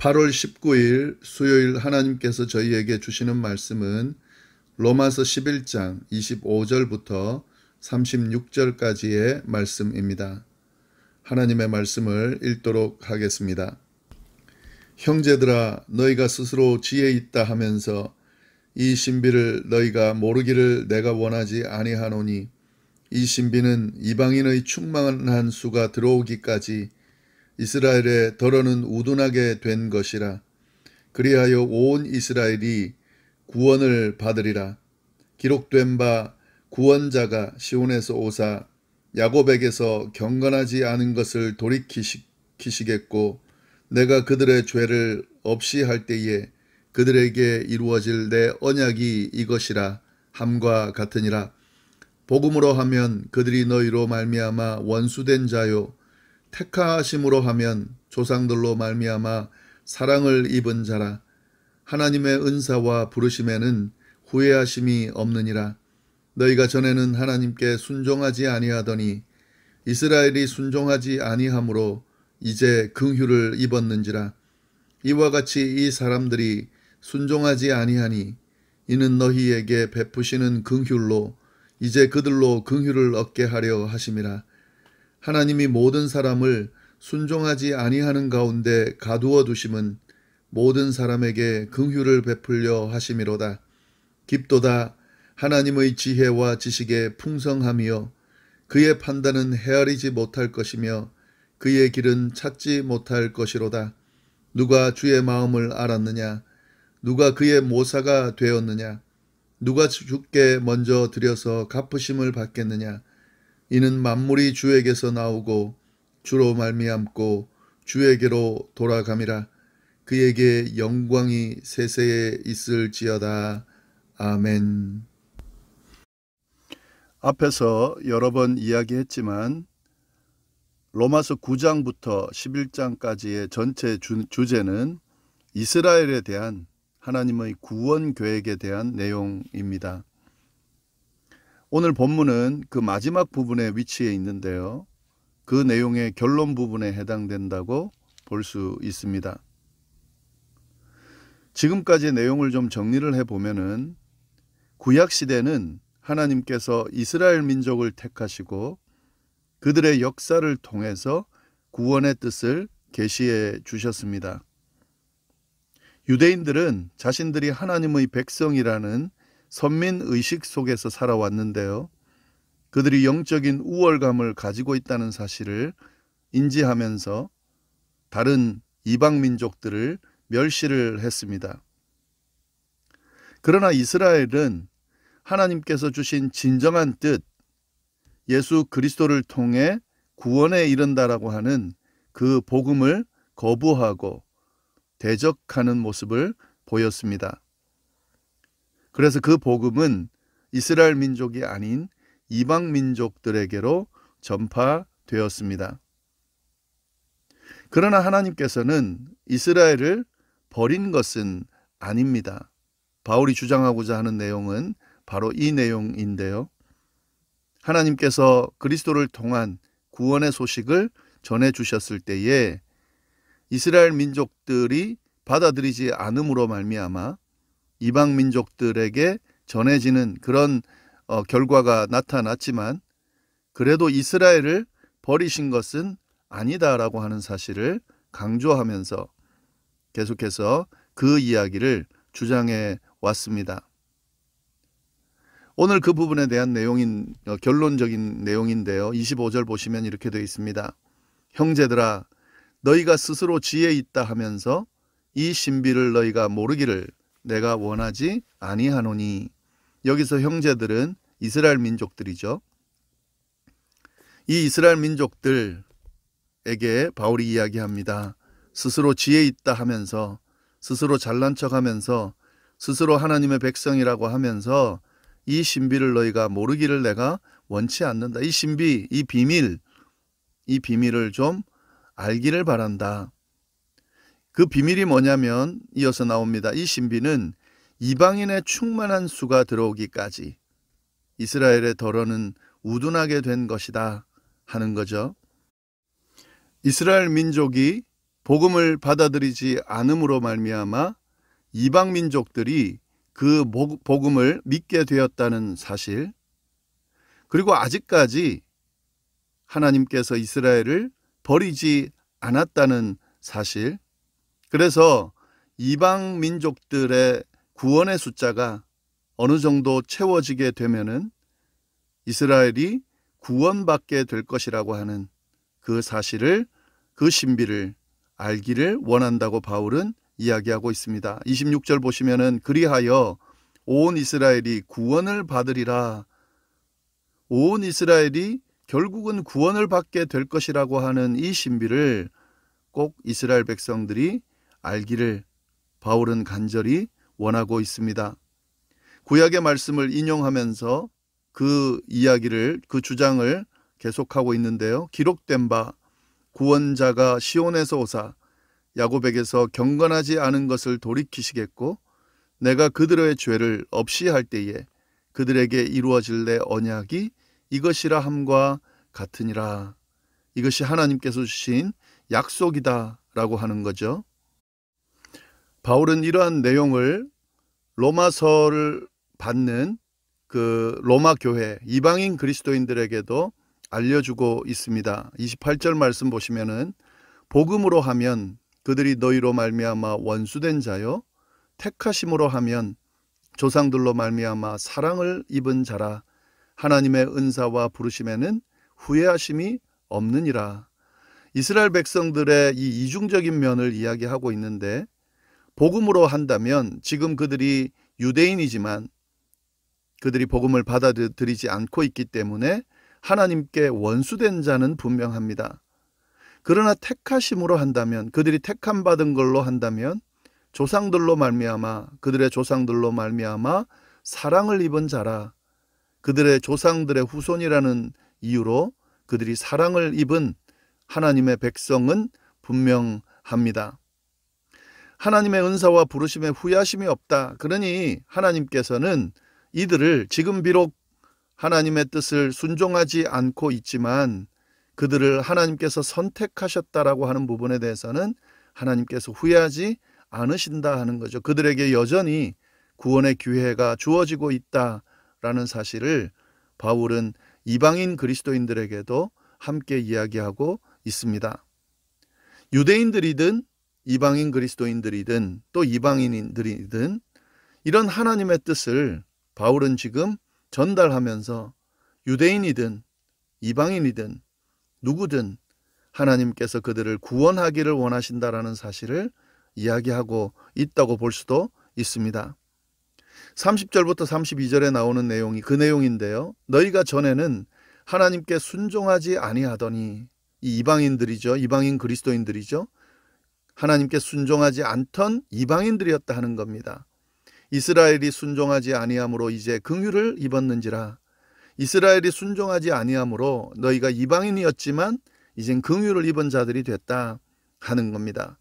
8월 19일 수요일 하나님께서 저희에게 주시는 말씀은 로마서 11장 25절부터 36절까지의 말씀입니다. 하나님의 말씀을 읽도록 하겠습니다. 형제들아, 너희가 스스로 지혜 있다 하면서 이 신비를 너희가 모르기를 내가 원하지 아니하노니, 이 신비는 이방인의 충만한 수가 들어오기까지 이스라엘에 더러는 우둔하게 된 것이라. 그리하여 온 이스라엘이 구원을 받으리라. 기록된 바 구원자가 시온에서 오사 야곱에게서 경건하지 않은 것을 돌이키시겠고, 내가 그들의 죄를 없이 할 때에 그들에게 이루어질 내 언약이 이것이라 함과 같으니라. 복음으로 하면 그들이 너희로 말미암아 원수된 자요, 택하심으로 하면 조상들로 말미암아 사랑을 입은 자라. 하나님의 은사와 부르심에는 후회하심이 없느니라. 너희가 전에는 하나님께 순종하지 아니하더니 이스라엘이 순종하지 아니하므로 이제 긍휼을 입었는지라. 이와 같이 이 사람들이 순종하지 아니하니 이는 너희에게 베푸시는 긍휼로 이제 그들로 긍휼을 얻게 하려 하심이라. 하나님이 모든 사람을 순종하지 아니하는 가운데 가두어 두심은 모든 사람에게 긍휼을 베풀려 하심이로다. 깊도다. 하나님의 지혜와 지식의 풍성함이요, 그의 판단은 헤아리지 못할 것이며 그의 길은 찾지 못할 것이로다. 누가 주의 마음을 알았느냐? 누가 그의 모사가 되었느냐? 누가 주께 먼저 드려서 갚으심을 받겠느냐? 이는 만물이 주에게서 나오고 주로 말미암고 주에게로 돌아감이라. 그에게 영광이 세세에 있을지어다. 아멘. 앞에서 여러 번 이야기했지만 로마서 9장부터 11장까지의 전체 주제는 이스라엘에 대한 하나님의 구원 계획에 대한 내용입니다. 오늘 본문은 그 마지막 부분에 위치해 있는데요, 그 내용의 결론 부분에 해당된다고 볼 수 있습니다. 지금까지의 내용을 좀 정리를 해보면은, 구약시대는 하나님께서 이스라엘 민족을 택하시고 그들의 역사를 통해서 구원의 뜻을 계시해 주셨습니다. 유대인들은 자신들이 하나님의 백성이라는 선민의식 속에서 살아왔는데요, 그들이 영적인 우월감을 가지고 있다는 사실을 인지하면서 다른 이방 민족들을 멸시를 했습니다. 그러나 이스라엘은 하나님께서 주신 진정한 뜻, 예수 그리스도를 통해 구원에 이른다라고 하는 그 복음을 거부하고 대적하는 모습을 보였습니다. 그래서 그 복음은 이스라엘 민족이 아닌 이방 민족들에게로 전파되었습니다. 그러나 하나님께서는 이스라엘을 버린 것은 아닙니다. 바울이 주장하고자 하는 내용은 바로 이 내용인데요, 하나님께서 그리스도를 통한 구원의 소식을 전해주셨을 때에 이스라엘 민족들이 받아들이지 않음으로 말미암아 이방 민족들에게 전해지는 그런 결과가 나타났지만, 그래도 이스라엘을 버리신 것은 아니다라고 하는 사실을 강조하면서 계속해서 그 이야기를 주장해 왔습니다. 오늘 그 부분에 대한 결론적인 내용인데요, 25절 보시면 이렇게 되어 있습니다. 형제들아, 너희가 스스로 지혜 있다 하면서 이 신비를 너희가 모르기를 내가 원하지 아니하노니. 여기서 형제들은 이스라엘 민족들이죠. 이 이스라엘 민족들에게 바울이 이야기합니다. 스스로 지혜 있다 하면서, 스스로 잘난 척하면서, 스스로 하나님의 백성이라고 하면서 이 신비를 너희가 모르기를 내가 원치 않는다. 이 신비, 이 비밀을 좀 알기를 바란다. 그 비밀이 뭐냐면 이어서 나옵니다. 이 신비는 이방인의 충만한 수가 들어오기까지 이스라엘의 더러는 우둔하게 된 것이다 하는 거죠. 이스라엘 민족이 복음을 받아들이지 않음으로 말미암아 이방 민족들이 그 복음을 믿게 되었다는 사실, 그리고 아직까지 하나님께서 이스라엘을 버리지 않았다는 사실, 그래서 이방 민족들의 구원의 숫자가 어느 정도 채워지게 되면은 이스라엘이 구원받게 될 것이라고 하는 그 사실을, 그 신비를 알기를 원한다고 바울은 이야기하고 있습니다. 26절 보시면은 그리하여 온 이스라엘이 구원을 받으리라. 온 이스라엘이 결국은 구원을 받게 될 것이라고 하는 이 신비를 꼭 이스라엘 백성들이 알기를 바울은 간절히 원하고 있습니다. 구약의 말씀을 인용하면서 그 이야기를, 그 주장을 계속하고 있는데요. 기록된 바 구원자가 시온에서 오사 야곱에게서 경건하지 않은 것을 돌이키시겠고 내가 그들의 죄를 없이 할 때에 그들에게 이루어질 내 언약이 이것이라 함과 같으니라. 이것이 하나님께서 주신 약속이다 라고 하는 거죠. 바울은 이러한 내용을 로마서를 받는 그 로마 교회 이방인 그리스도인들에게도 알려주고 있습니다. 28절 말씀 보시면은 복음으로 하면 그들이 너희로 말미암아 원수된 자요 택하심으로 하면 조상들로 말미암아 사랑을 입은 자라. 하나님의 은사와 부르심에는 후회하심이 없느니라. 이스라엘 백성들의 이 이중적인 면을 이야기하고 있는데, 복음으로 한다면 지금 그들이 유대인이지만 그들이 복음을 받아들이지 않고 있기 때문에 하나님께 원수된 자는 분명합니다. 그러나 택하심으로 한다면, 그들이 택함 받은 걸로 한다면 조상들로 말미암아, 그들의 조상들로 말미암아 사랑을 입은 자라. 그들의 조상들의 후손이라는 이유로 그들이 사랑을 입은 하나님의 백성은 분명합니다. 하나님의 은사와 부르심에 후회하심이 없다. 그러니 하나님께서는 이들을 지금 비록 하나님의 뜻을 순종하지 않고 있지만 그들을 하나님께서 선택하셨다라고 하는 부분에 대해서는 하나님께서 후회하지 않으신다 하는 거죠. 그들에게 여전히 구원의 기회가 주어지고 있다라는 사실을 바울은 이방인 그리스도인들에게도 함께 이야기하고 있습니다. 유대인들이든 이방인 그리스도인들이든 또 이방인들이든 이런 하나님의 뜻을 바울은 지금 전달하면서 유대인이든 이방인이든 누구든 하나님께서 그들을 구원하기를 원하신다라는 사실을 이야기하고 있다고 볼 수도 있습니다. 30절부터 32절에 나오는 내용이 그 내용인데요. 너희가 전에는 하나님께 순종하지 아니하더니, 이 이방인들이죠. 이방인 그리스도인들이죠. 하나님께 순종하지 않던 이방인들이었다 하는 겁니다. 이스라엘이 순종하지 아니함으로 이제 긍휼을 입었는지라. 이스라엘이 순종하지 아니함으로 너희가 이방인이었지만 이젠 긍휼을 입은 자들이 됐다 하는 겁니다.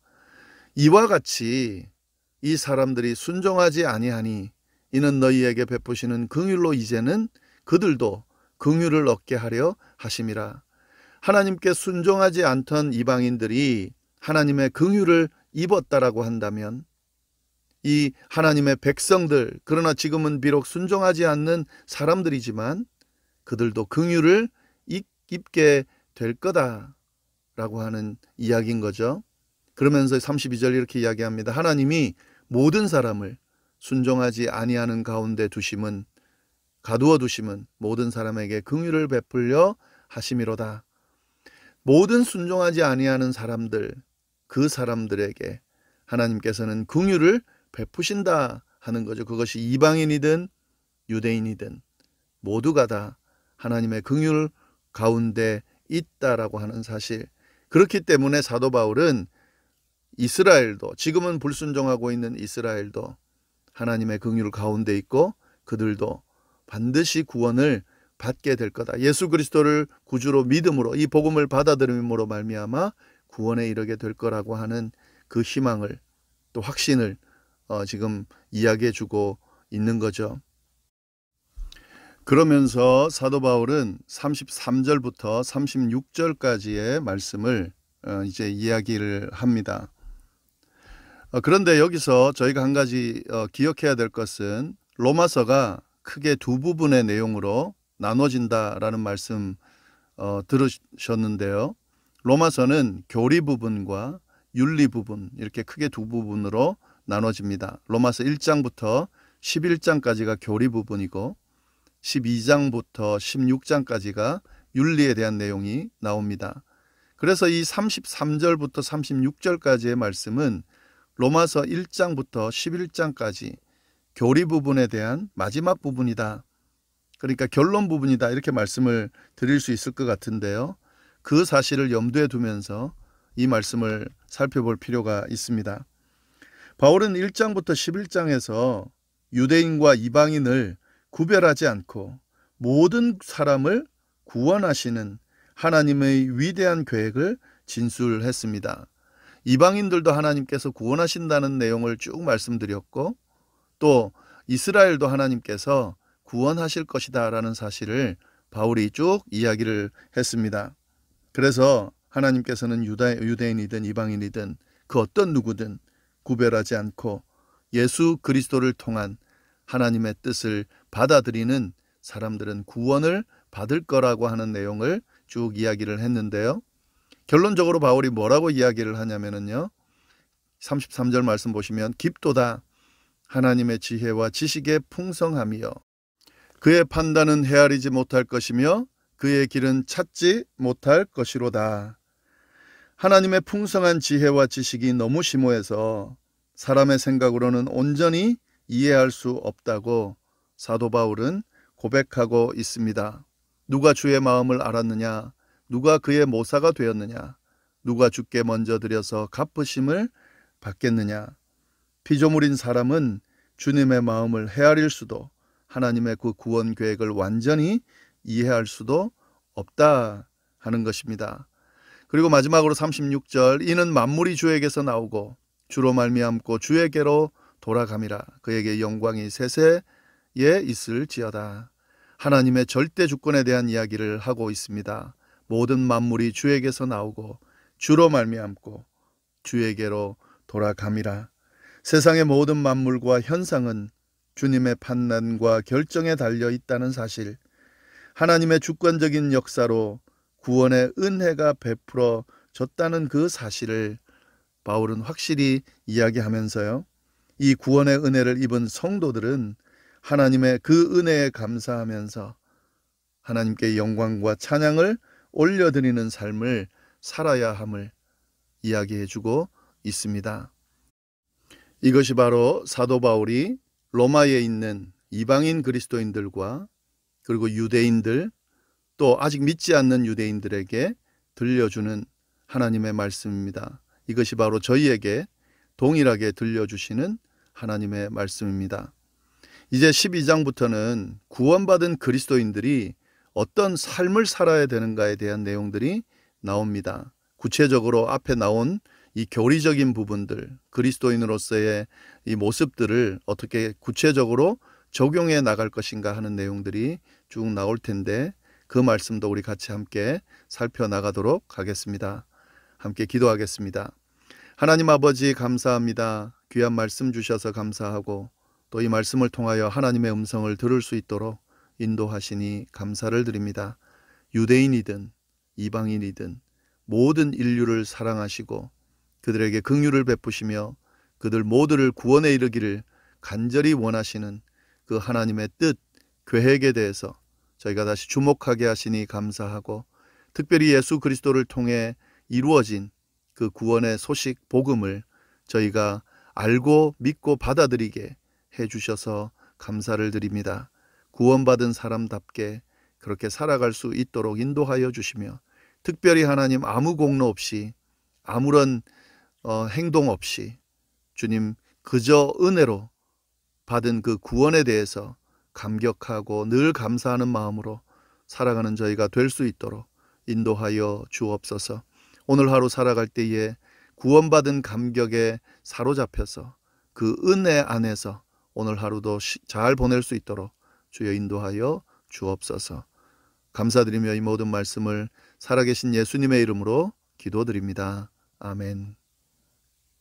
이와 같이 이 사람들이 순종하지 아니하니 이는 너희에게 베푸시는 긍휼로 이제는 그들도 긍휼을 얻게 하려 하심이라. 하나님께 순종하지 않던 이방인들이 하나님의 긍휼을 입었다라고 한다면 이 하나님의 백성들, 그러나 지금은 비록 순종하지 않는 사람들이지만 그들도 긍휼을 입게 될 거다라고 하는 이야기인 거죠. 그러면서 32절 이렇게 이야기합니다. 하나님이 모든 사람을 순종하지 아니하는 가운데 두심은, 가두어 두심은 모든 사람에게 긍휼을 베풀려 하심이로다. 모든 순종하지 아니하는 사람들, 그 사람들에게 하나님께서는 긍휼을 베푸신다 하는 거죠. 그것이 이방인이든 유대인이든 모두가 다 하나님의 긍휼 가운데 있다라고 하는 사실. 그렇기 때문에 사도 바울은 이스라엘도, 지금은 불순종하고 있는 이스라엘도 하나님의 긍휼 가운데 있고 그들도 반드시 구원을 받게 될 거다. 예수 그리스도를 구주로 믿음으로, 이 복음을 받아들임으로 말미암아 구원에 이르게 될 거라고 하는 그 희망을, 또 확신을 지금 이야기해 주고 있는 거죠. 그러면서 사도 바울은 33절부터 36절까지의 말씀을 이제 이야기를 합니다. 그런데 여기서 저희가 한 가지 기억해야 될 것은 로마서가 크게 두 부분의 내용으로 나눠진다라는 말씀 들으셨는데요. 로마서는 교리 부분과 윤리 부분 이렇게 크게 두 부분으로 나눠집니다. 로마서 1장부터 11장까지가 교리 부분이고 12장부터 16장까지가 윤리에 대한 내용이 나옵니다. 그래서 이 33절부터 36절까지의 말씀은 로마서 1장부터 11장까지 교리 부분에 대한 마지막 부분이다. 그러니까 결론 부분이다. 이렇게 말씀을 드릴 수 있을 것 같은데요. 그 사실을 염두에 두면서 이 말씀을 살펴볼 필요가 있습니다. 바울은 1장부터 11장에서 유대인과 이방인을 구별하지 않고 모든 사람을 구원하시는 하나님의 위대한 계획을 진술했습니다. 이방인들도 하나님께서 구원하신다는 내용을 쭉 말씀드렸고 또 이스라엘도 하나님께서 구원하실 것이다 라는 사실을 바울이 쭉 이야기를 했습니다. 그래서 하나님께서는 유대인이든 이방인이든 그 어떤 누구든 구별하지 않고 예수 그리스도를 통한 하나님의 뜻을 받아들이는 사람들은 구원을 받을 거라고 하는 내용을 쭉 이야기를 했는데요. 결론적으로 바울이 뭐라고 이야기를 하냐면요. 33절 말씀 보시면 깊도다 하나님의 지혜와 지식의 풍성함이요 그의 판단은 헤아리지 못할 것이며 그의 길은 찾지 못할 것이로다. 하나님의 풍성한 지혜와 지식이 너무 심오해서 사람의 생각으로는 온전히 이해할 수 없다고 사도 바울은 고백하고 있습니다. 누가 주의 마음을 알았느냐? 누가 그의 모사가 되었느냐? 누가 주께 먼저 드려서 갚으심을 받겠느냐? 피조물인 사람은 주님의 마음을 헤아릴 수도 하나님의 그 구원 계획을 완전히 이해할 수도 없다 하는 것입니다. 그리고 마지막으로 36절 이는 만물이 주에게서 나오고 주로 말미암고 주에게로 돌아감이라 그에게 영광이 세세에 있을지어다. 하나님의 절대 주권에 대한 이야기를 하고 있습니다. 모든 만물이 주에게서 나오고 주로 말미암고 주에게로 돌아감이라. 세상의 모든 만물과 현상은 주님의 판단과 결정에 달려 있다는 사실, 하나님의 주권적인 역사로 구원의 은혜가 베풀어졌다는 그 사실을 바울은 확실히 이야기하면서요. 이 구원의 은혜를 입은 성도들은 하나님의 그 은혜에 감사하면서 하나님께 영광과 찬양을 올려드리는 삶을 살아야 함을 이야기해주고 있습니다. 이것이 바로 사도 바울이 로마에 있는 이방인 그리스도인들과 그리고 유대인들 또 아직 믿지 않는 유대인들에게 들려주는 하나님의 말씀입니다. 이것이 바로 저희에게 동일하게 들려주시는 하나님의 말씀입니다. 이제 12장부터는 구원받은 그리스도인들이 어떤 삶을 살아야 되는가에 대한 내용들이 나옵니다. 구체적으로 앞에 나온 이 교리적인 부분들, 그리스도인으로서의 이 모습들을 어떻게 구체적으로 적용해 나갈 것인가 하는 내용들이 쭉 나올 텐데 그 말씀도 우리 같이 함께 살펴나가도록 하겠습니다. 함께 기도하겠습니다. 하나님 아버지 감사합니다. 귀한 말씀 주셔서 감사하고 또 이 말씀을 통하여 하나님의 음성을 들을 수 있도록 인도하시니 감사를 드립니다. 유대인이든 이방인이든 모든 인류를 사랑하시고 그들에게 긍휼을 베푸시며 그들 모두를 구원에 이르기를 간절히 원하시는 그 하나님의 뜻, 계획에 대해서 저희가 다시 주목하게 하시니 감사하고 특별히 예수 그리스도를 통해 이루어진 그 구원의 소식, 복음을 저희가 알고 믿고 받아들이게 해주셔서 감사를 드립니다. 구원받은 사람답게 그렇게 살아갈 수 있도록 인도하여 주시며 특별히 하나님 아무 공로 없이 아무런 행동 없이 주님 그저 은혜로 받은 그 구원에 대해서 감격하고 늘 감사하는 마음으로 살아가는 저희가 될 수 있도록 인도하여 주옵소서. 오늘 하루 살아갈 때에 구원받은 감격에 사로잡혀서 그 은혜 안에서 오늘 하루도 잘 보낼 수 있도록 주여 인도하여 주옵소서. 감사드리며 이 모든 말씀을 살아계신 예수님의 이름으로 기도드립니다. 아멘.